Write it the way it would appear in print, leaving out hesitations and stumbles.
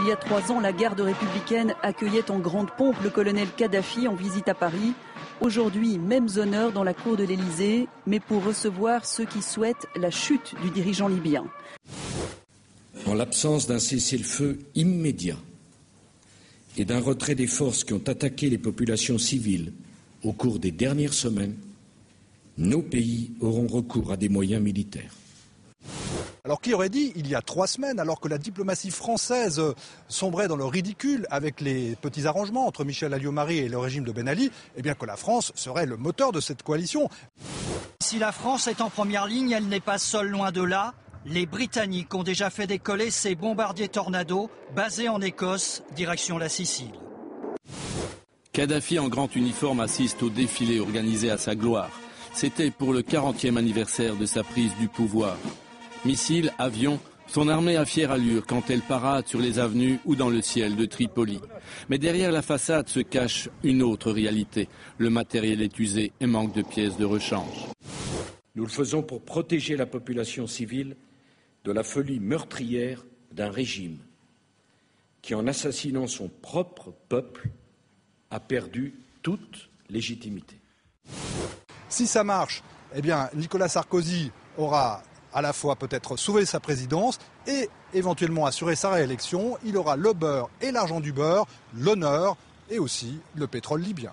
Il y a 3 ans, la garde républicaine accueillait en grande pompe le colonel Kadhafi en visite à Paris. Aujourd'hui, mêmes honneurs dans la cour de l'Elysée, mais pour recevoir ceux qui souhaitent la chute du dirigeant libyen. En l'absence d'un cessez-le-feu immédiat et d'un retrait des forces qui ont attaqué les populations civiles au cours des dernières semaines, nos pays auront recours à des moyens militaires. Alors qui aurait dit, il y a 3 semaines, alors que la diplomatie française sombrait dans le ridicule avec les petits arrangements entre Michel Alliot-Marie et le régime de Ben Ali, eh bien que la France serait le moteur de cette coalition. Si la France est en première ligne, elle n'est pas seule, loin de là. Les Britanniques ont déjà fait décoller ces bombardiers Tornado basés en Écosse, direction la Sicile. Kadhafi en grand uniforme assiste au défilé organisé à sa gloire. C'était pour le 40e anniversaire de sa prise du pouvoir. Missiles, avions, son armée a fière allure quand elle parade sur les avenues ou dans le ciel de Tripoli. Mais derrière la façade se cache une autre réalité. Le matériel est usé et manque de pièces de rechange. Nous le faisons pour protéger la population civile de la folie meurtrière d'un régime qui, en assassinant son propre peuple, a perdu toute légitimité. Si ça marche, eh bien Nicolas Sarkozy aura à la fois peut-être sauvé sa présidence et éventuellement assuré sa réélection. Il aura le beurre et l'argent du beurre, l'honneur et aussi le pétrole libyen.